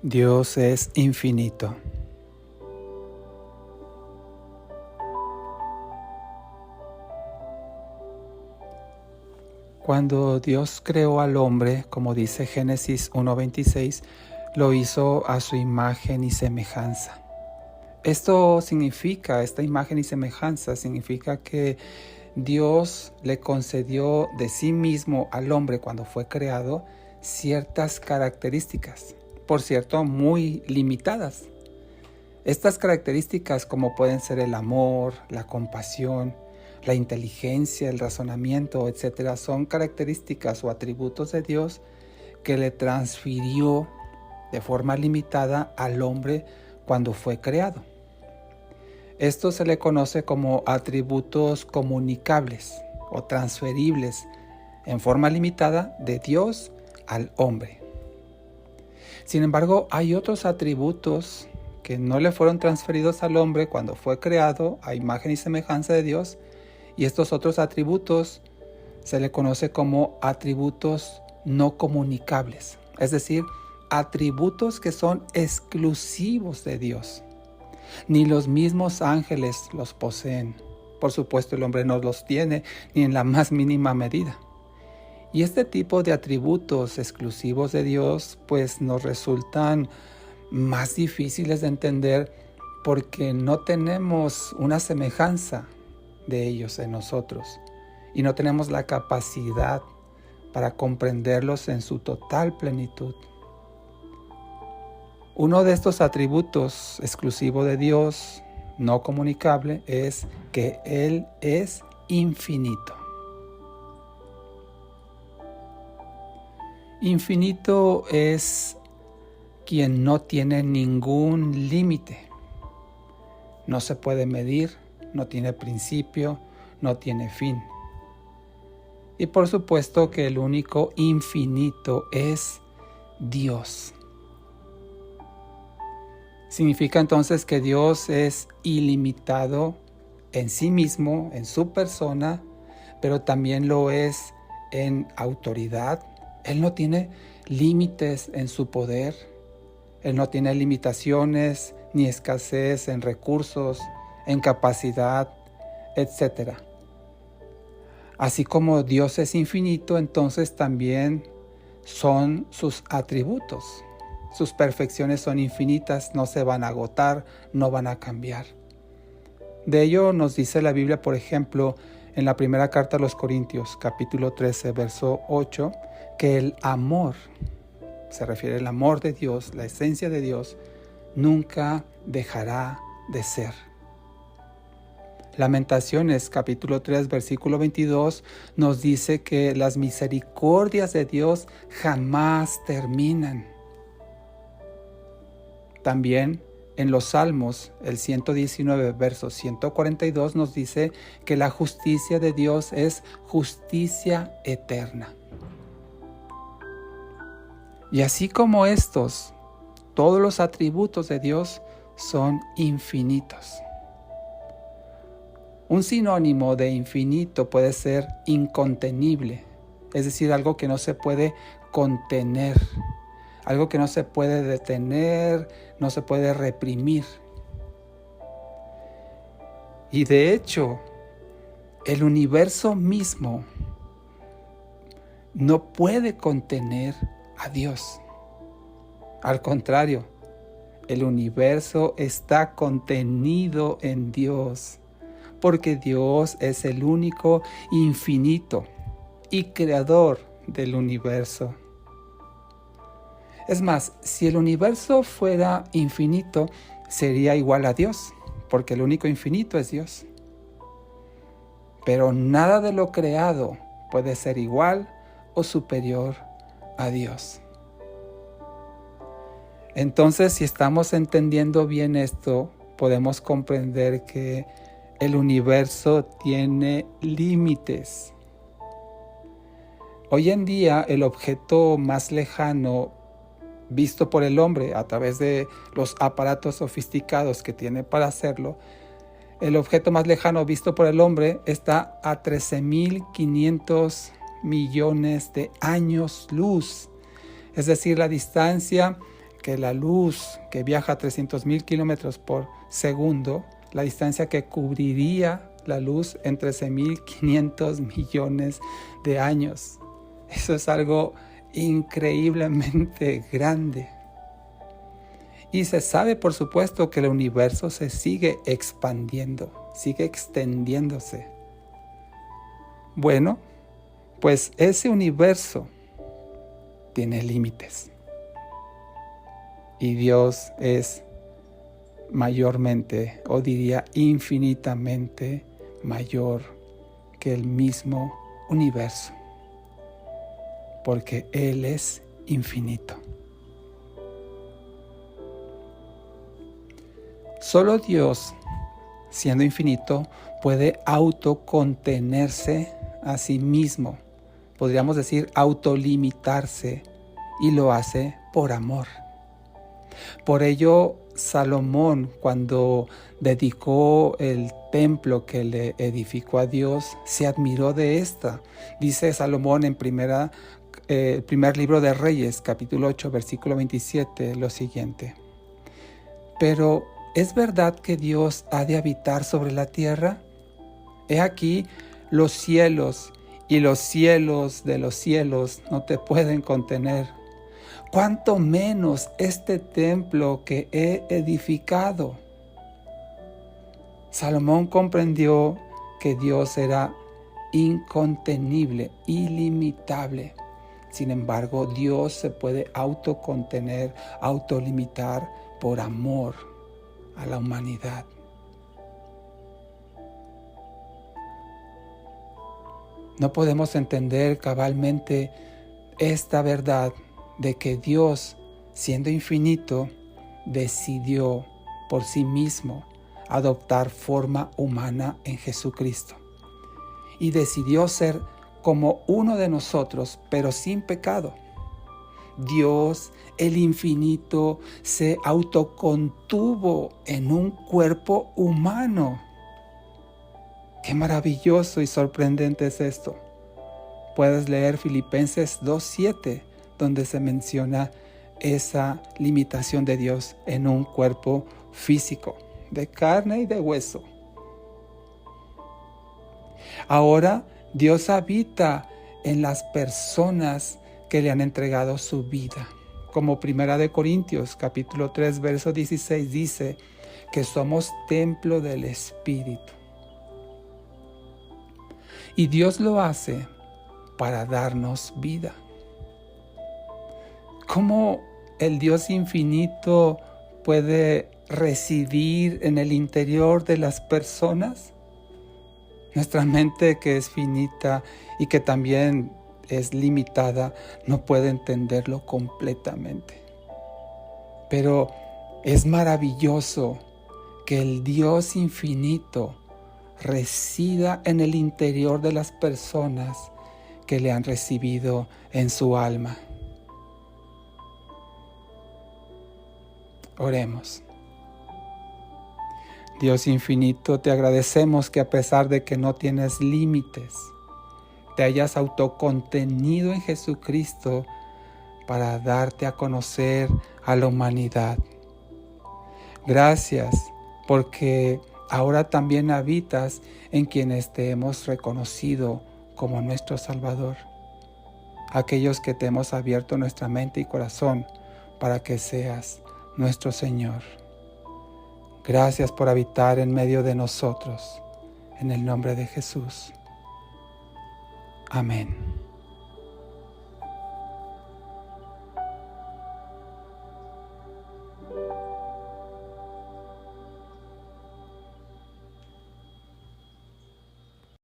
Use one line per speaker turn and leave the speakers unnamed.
Dios es infinito. Cuando Dios creó al hombre, como dice Génesis 1:26, lo hizo a su imagen y semejanza. Esta imagen y semejanza significa que Dios le concedió de sí mismo al hombre cuando fue creado ciertas características, por cierto, muy limitadas. Estas características, como pueden ser el amor, la compasión, la inteligencia, el razonamiento, etc., son características o atributos de Dios que le transfirió de forma limitada al hombre cuando fue creado. Esto se le conoce como atributos comunicables o transferibles en forma limitada de Dios al hombre. Sin embargo, hay otros atributos que no le fueron transferidos al hombre cuando fue creado a imagen y semejanza de Dios, y estos otros atributos se le conoce como atributos no comunicables, es decir, atributos que son exclusivos de Dios. Ni los mismos ángeles los poseen. Por supuesto, el hombre no los tiene ni en la más mínima medida. Y este tipo de atributos exclusivos de Dios pues nos resultan más difíciles de entender porque no tenemos una semejanza de ellos en nosotros y no tenemos la capacidad para comprenderlos en su total plenitud. Uno de estos atributos exclusivos de Dios, no comunicable, es que Él es infinito. Infinito es quien no tiene ningún límite. No se puede medir, no tiene principio, no tiene fin. Y por supuesto que el único infinito es Dios. Significa entonces que Dios es ilimitado en sí mismo, en su persona, pero también lo es en autoridad. Él no tiene límites en su poder. Él no tiene limitaciones ni escasez en recursos, en capacidad, etc. Así como Dios es infinito, entonces también son sus atributos. Sus perfecciones son infinitas, no se van a agotar, no van a cambiar. De ello nos dice la Biblia, por ejemplo, en la primera carta a los Corintios, capítulo 13, verso 8, que el amor, se refiere al amor de Dios, la esencia de Dios, nunca dejará de ser. Lamentaciones, capítulo 3, versículo 22, nos dice que las misericordias de Dios jamás terminan. También en los Salmos, el 119, verso 142, nos dice que la justicia de Dios es justicia eterna. Y así como estos, todos los atributos de Dios son infinitos. Un sinónimo de infinito puede ser incontenible, es decir, algo que no se puede contener. Algo que no se puede detener, no se puede reprimir. Y de hecho, el universo mismo no puede contener a Dios. Al contrario, el universo está contenido en Dios, porque Dios es el único infinito y creador del universo. Es más, si el universo fuera infinito, sería igual a Dios, porque el único infinito es Dios. Pero nada de lo creado puede ser igual o superior a Dios. Entonces, si estamos entendiendo bien esto, podemos comprender que el universo tiene límites. Hoy en día, el objeto más lejano visto por el hombre a través de los aparatos sofisticados que tiene para hacerlo, el objeto más lejano visto por el hombre está a 13.500 millones de años luz. Es decir, la distancia que la luz que viaja a 300,000 kilómetros por segundo, la distancia que cubriría la luz en 13,500 millones de años. Eso es algo increíblemente grande. Y se sabe, por supuesto, que el universo se sigue expandiendo, sigue extendiéndose. Bueno, pues ese universo tiene límites. Y Dios es mayormente, o diría infinitamente mayor que el mismo universo, porque Él es infinito. Solo Dios, siendo infinito, puede autocontenerse a sí mismo. Podríamos decir autolimitarse, y lo hace por amor. Por ello, Salomón, cuando dedicó el templo que le edificó a Dios, se admiró de esta. Dice Salomón en primer libro de Reyes, capítulo 8, versículo 27, lo siguiente: pero ¿es verdad que Dios ha de habitar sobre la tierra? He aquí los cielos, y los cielos de los cielos no te pueden contener. ¿Cuánto menos este templo que he edificado? Salomón comprendió que Dios era incontenible, ilimitable. Sin embargo, Dios se puede autocontener, autolimitar por amor a la humanidad. No podemos entender cabalmente esta verdad de que Dios, siendo infinito, decidió por sí mismo adoptar forma humana en Jesucristo. Y decidió ser como uno de nosotros, pero sin pecado. Dios, el infinito, se autocontuvo en un cuerpo humano. ¡Qué maravilloso y sorprendente es esto! Puedes leer Filipenses 2:7, donde se menciona esa limitación de Dios en un cuerpo físico, de carne y de hueso. Ahora Dios habita en las personas que le han entregado su vida. Como 1 Corintios capítulo 3, verso 16 dice que somos templo del Espíritu. Y Dios lo hace para darnos vida. ¿Cómo el Dios infinito puede residir en el interior de las personas? Nuestra mente, que es finita y que también es limitada, no puede entenderlo completamente. Pero es maravilloso que el Dios infinito resida en el interior de las personas que le han recibido en su alma. Oremos. Dios infinito, te agradecemos que a pesar de que no tienes límites, te hayas autocontenido en Jesucristo para darte a conocer a la humanidad. Gracias porque ahora también habitas en quienes te hemos reconocido como nuestro Salvador, aquellos que te hemos abierto nuestra mente y corazón para que seas nuestro Señor. Gracias por habitar en medio de nosotros, en el nombre de Jesús. Amén.